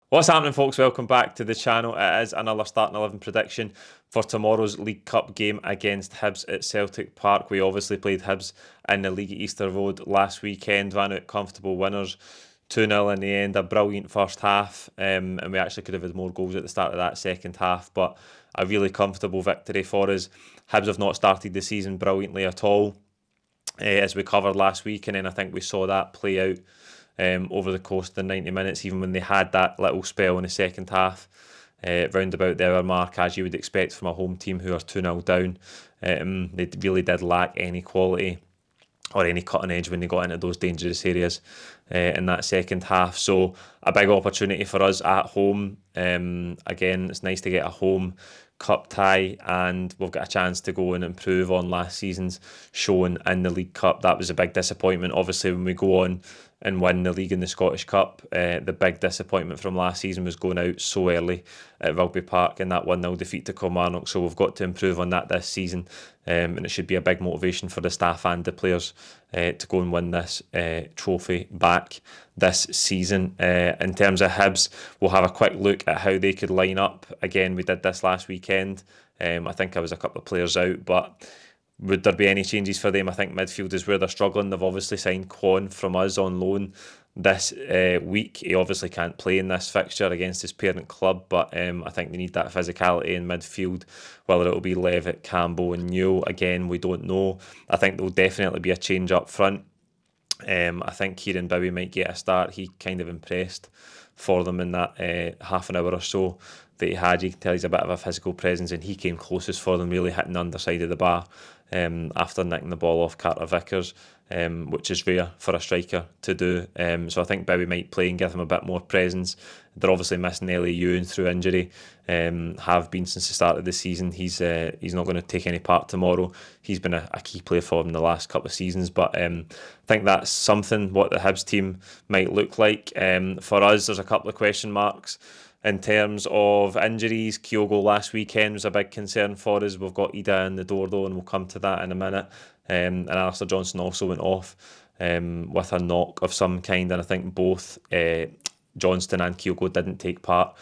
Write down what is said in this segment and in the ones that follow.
What's happening, folks? Welcome back to the channel. It is another starting 11 prediction for tomorrow's League Cup game against Hibs at Celtic Park. We obviously played Hibs in the league at Easter Road last weekend, ran out comfortable winners, 2-0 in the end, a brilliant first half, and we actually could have had more goals at the start of that second half, but a really comfortable victory for us. Hibs have not started the season brilliantly at all, as we covered last week, and then I think we saw that play out over the course of the 90 minutes, even when they had that little spell in the second half, round about the hour mark, as you would expect from a home team who are 2-0 down. They really did lack any quality or any cutting edge when they got into those dangerous areas in that second half. So a big opportunity for us at home. Again, it's nice to get a home cup tie, and we've got a chance to go and improve on last season's showing in the League Cup. That was a big disappointment. Obviously, when we go on and win the league and the Scottish Cup, the big disappointment from last season was going out so early at Rugby Park and that 1-0 defeat to Kilmarnock. So we've got to improve on that this season, and it should be a big motivation for the staff and the players to go and win this trophy back this season. In terms of Hibs, we'll have a quick look at how they could line up. Again, we did this last weekend. I think I was a couple of players out, but would there be any changes for them? I think midfield is where they're struggling. They've obviously signed Quan from us on loan this week. He obviously can't play in this fixture against his parent club, but I think they need that physicality in midfield. Whether it'll be Levitt, Campbell and Newell, again, we don't know. I think there'll definitely be a change up front. I think Kieran Bowie might get a start. He kind of impressed for them in that half an hour or so that he had. You can tell he's a bit of a physical presence, and he came closest for them, really hitting the underside of the bar after nicking the ball off Carter Vickers, which is rare for a striker to do. So I think Bowie might play and give them a bit more presence. They're obviously missing Ellie Ewan through injury, have been since the start of the season. He's not going to take any part tomorrow. He's been a key player for them the last couple of seasons, but I think that's something what the Hibs team might look like. For us, there's a couple of question marks. In terms of injuries, Kyogo last weekend was a big concern for us. We've got Ida in the door though, and we'll come to that in a minute. And Alistair Johnson also went off with a knock of some kind, and I think both Johnston and Kyogo didn't take part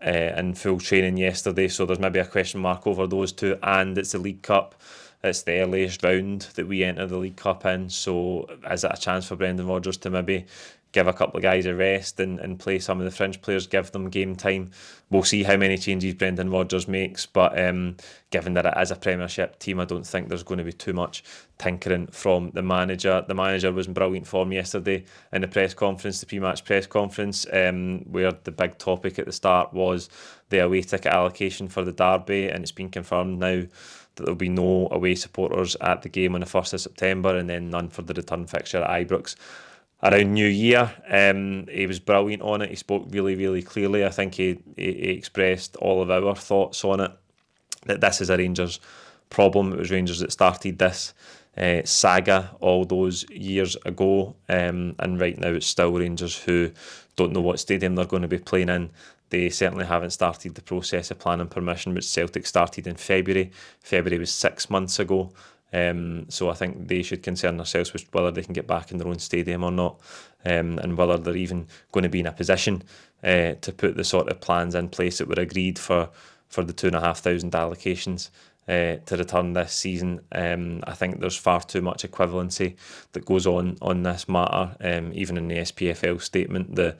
in full training yesterday, so there's maybe a question mark over those two. And it's the League Cup. It's the earliest round that we enter the League Cup in, so is it a chance for Brendan Rodgers to maybe give a couple of guys a rest and play some of the fringe players, give them game time? We'll see how many changes Brendan Rodgers makes, but given that it is a Premiership team, I don't think there's going to be too much tinkering from the manager. The manager was in brilliant form yesterday in the press conference, the pre-match press conference, where the big topic at the start was the away ticket allocation for the derby, and it's been confirmed now that there'll be no away supporters at the game on the 1st of September, and then none for the return fixture at Ibrox around New Year. He was brilliant on it. He spoke really, really clearly. I think he expressed all of our thoughts on it, that this is a Rangers problem. It was Rangers that started this saga all those years ago, and right now it's still Rangers who don't know what stadium they're going to be playing in. They certainly haven't started the process of planning permission, which Celtic started in February. February was 6 months ago. So I think they should concern themselves with whether they can get back in their own stadium or not, and whether they're even going to be in a position to put the sort of plans in place that were agreed for the 2,500 allocations to return this season. I think there's far too much equivalency that goes on this matter. Even in the SPFL statement, the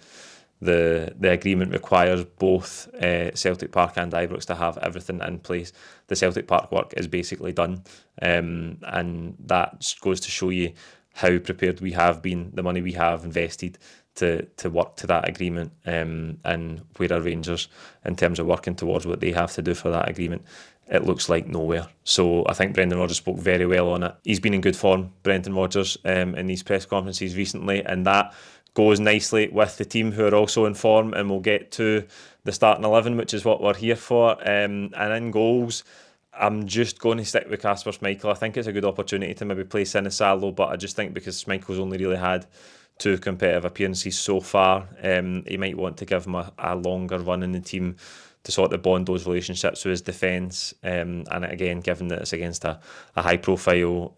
agreement requires both Celtic Park and Ibrox to have everything in place. The Celtic Park work is basically done, and that goes to show you how prepared we have been, the money we have invested to work to that agreement, and where are Rangers in terms of working towards what they have to do for that agreement? It looks like nowhere. So I think Brendan Rodgers spoke very well on it. He's been in good form, Brendan Rodgers, in these press conferences recently, and that goes nicely with the team who are also in form, and we'll get to the starting 11, which is what we're here for. And in goals, I'm just going to stick with Kasper Schmeichel. I think it's a good opportunity to maybe play Sinisalo, but I just think because Schmeichel's only really had 2 competitive appearances so far, he might want to give him a longer run in the team to sort of bond those relationships with his defence. And again, given that it's against a high-profile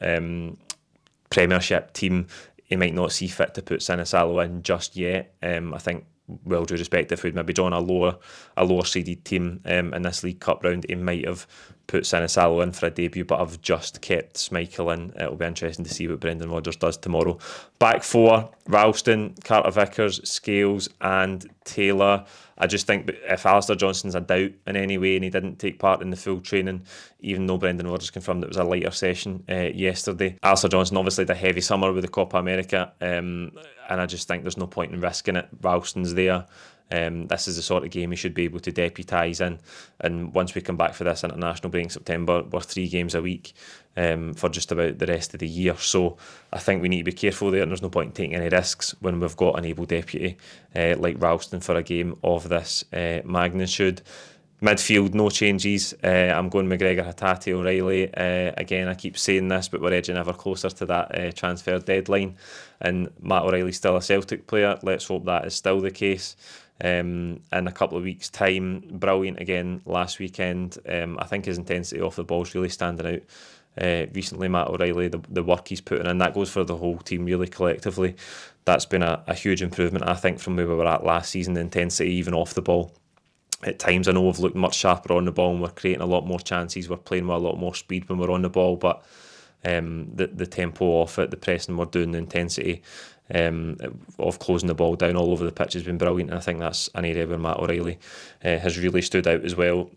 Premiership team, he might not see fit to put Sinisalo in just yet. I think well due respect, if we'd maybe drawn a lower seeded team in this League Cup round, he might have put Sinisalo in for a debut, but I've just kept Schmeichel in. It'll be interesting to see what Brendan Rodgers does tomorrow. Back four, Ralston, Carter Vickers, Scales and Taylor. I just think if Alistair Johnston's a doubt in any way and he didn't take part in the full training, even though Brendan Rodgers confirmed it was a lighter session yesterday. Alistair Johnston obviously had a heavy summer with the Copa America, and I just think there's no point in risking it. Ralston's there. This is the sort of game he should be able to deputise in, and once we come back for this international break in September, we're 3 games a week for just about the rest of the year. So I think we need to be careful there, and there's no point in taking any risks when we've got an able deputy like Ralston for a game of this magnitude. Midfield, no changes. I'm going McGregor, Hatate, O'Reilly. Again, I keep saying this, but we're edging ever closer to that transfer deadline. And Matt O'Reilly's still a Celtic player. Let's hope that is still the case. In a couple of weeks' time, brilliant again last weekend. I think his intensity off the ball is really standing out. Recently, Matt O'Reilly, the work he's putting in, that goes for the whole team really collectively. That's been a huge improvement, I think, from where we were at last season, the intensity even off the ball. At times, I know we've looked much sharper on the ball and we're creating a lot more chances. We're playing with a lot more speed when we're on the ball, but the tempo off it, the pressing we're doing, the intensity of closing the ball down all over the pitch has been brilliant, and I think that's an area where Matt O'Reilly has really stood out as well.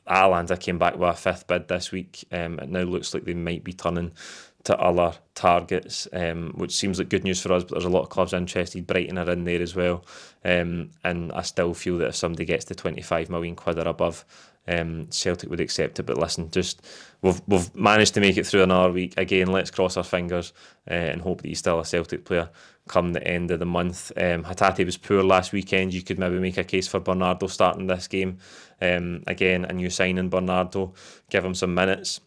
Alanda came back with a 5th bid this week. It now looks like they might be turning to other targets, which seems like good news for us, but there's a lot of clubs interested. Brighton are in there as well, and I still feel that if somebody gets to 25 million quid or above, Celtic would accept it. But listen, just we've managed to make it through another week. Again, let's cross our fingers and hope that he's still a Celtic player come the end of the month. Hatate was poor last weekend. You could maybe make a case for Bernardo starting this game. Again, a new signing, Bernardo. Give him some minutes.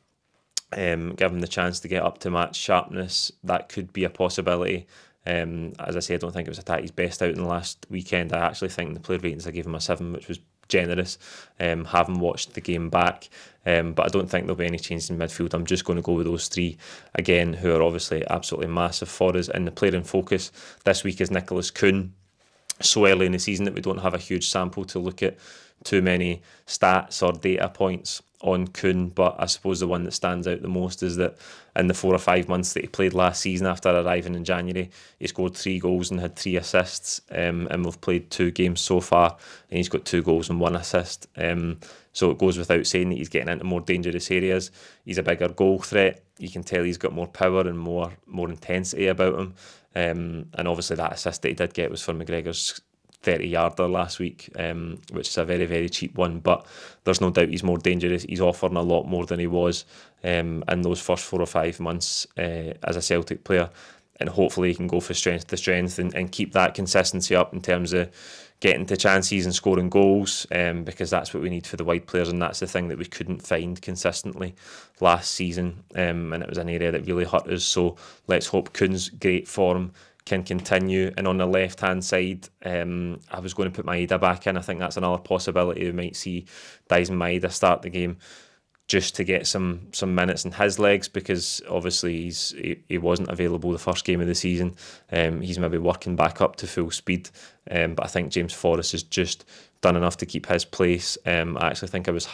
Give him the chance to get up to match sharpness. That could be a possibility. As I say, I don't think it was Hatate's best out in the last weekend. I actually think the player ratings, I gave him a 7, which was generous. Haven't watched the game back, but I don't think there'll be any changes in midfield. I'm just going to go with those 3 again, who are obviously absolutely massive for us. And the player in focus this week is Nicholas Kuhn. So early in the season that we don't have a huge sample to look at too many stats or data points on Kuhn, but I suppose the one that stands out the most is that in the 4 or 5 months that he played last season after arriving in January, he scored 3 goals and had 3 assists, and we've played 2 games so far and he's got 2 goals and 1 assist. So it goes without saying that he's getting into more dangerous areas. He's a bigger goal threat. You can tell he's got more power and more intensity about him, and obviously that assist that he did get was for McGregor's 30-yarder last week, which is a very, very cheap one, but there's no doubt he's more dangerous. He's offering a lot more than he was in those first 4 or 5 months as a Celtic player, and hopefully he can go from strength to strength and keep that consistency up in terms of getting to chances and scoring goals, because that's what we need for the wide players, and that's the thing that we couldn't find consistently last season, and it was an area that really hurt us. So let's hope Kuhn's great form can continue. And on the left hand side, I was going to put Maeda back in. I think that's another possibility. We might see Dyson Maeda start the game just to get some minutes in his legs, because obviously he wasn't available the first game of the season. He's maybe working back up to full speed, but I think James Forrest has just done enough to keep his place. I actually think I was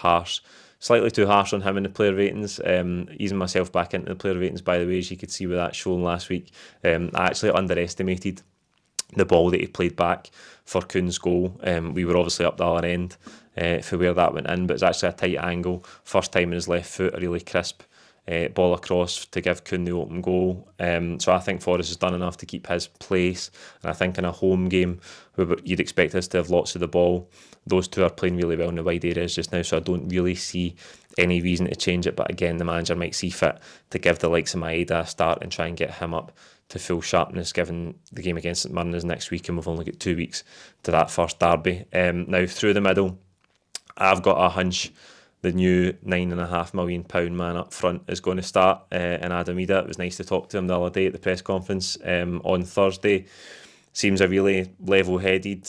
slightly too harsh on him in the player ratings. Easing myself back into the player ratings, by the way, as you could see with that shown last week. I actually underestimated the ball that he played back for Kuhn's goal. We were obviously up the other end for where that went in, but it's actually a tight angle. First time in his left foot, a really crisp ball across to give Kuhn the open goal. So I think Forrest has done enough to keep his place, and I think in a home game where you'd expect us to have lots of the ball, those two are playing really well in the wide areas just now, so I don't really see any reason to change it. But again, the manager might see fit to give the likes of Maeda a start and try and get him up to full sharpness, given the game against St Mirren is next week and we've only got 2 weeks to that first derby. Now through the middle, I've got a hunch the new £9.5 million man up front is going to start in Adam Ida. It was nice to talk to him the other day at the press conference on Thursday. Seems a really level-headed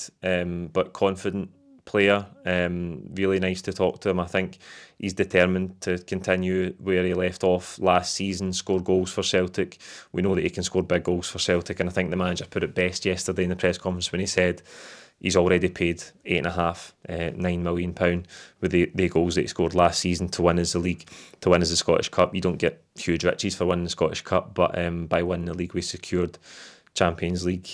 but confident player. Really nice to talk to him. I think he's determined to continue where he left off last season, score goals for Celtic. We know that he can score big goals for Celtic, and I think the manager put it best yesterday in the press conference when he said, he's already paid £8.5, £9 million with the goals that he scored last season to win as the Scottish Cup. You don't get huge riches for winning the Scottish Cup, but by winning the league we secured Champions League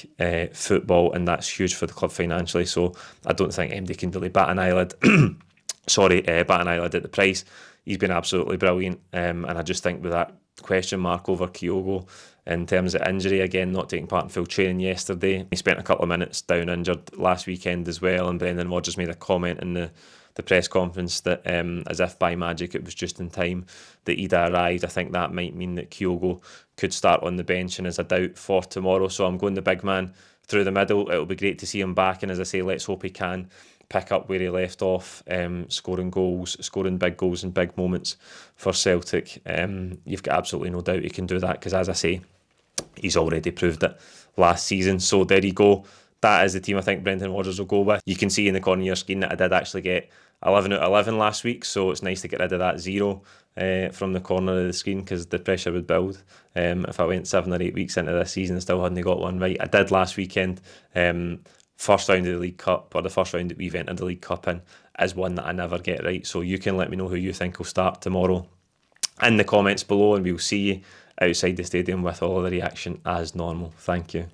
football, and that's huge for the club financially. So I don't think MD can really bat an eyelid bat an eyelid at the price. He's been absolutely brilliant, and I just think with that question mark over Kyogo in terms of injury, again, not taking part in full training yesterday. He spent a couple of minutes down injured last weekend as well, and Brendan Rodgers made a comment in the press conference that as if by magic it was just in time that Ida arrived. I think that might mean that Kyogo could start on the bench and is a doubt for tomorrow. So I'm going the big man through the middle. It'll be great to see him back, and as I say, let's hope he can pick up where he left off, scoring big goals in big moments for Celtic. You've got absolutely no doubt he can do that, because as I say, he's already proved it last season. So there you go. That is the team I think Brendan Rodgers will go with. You can see in the corner of your screen that I did actually get 11 out of 11 last week, so it's nice to get rid of that 0 from the corner of the screen, because the pressure would build if I went 7 or 8 weeks into this season and still hadn't got one right. I did last weekend. First round of the League Cup, or the first round that we've entered the League Cup in, is one that I never get right. So you can let me know who you think will start tomorrow in the comments below, and we'll see you outside the stadium with all of the reaction as normal. Thank you.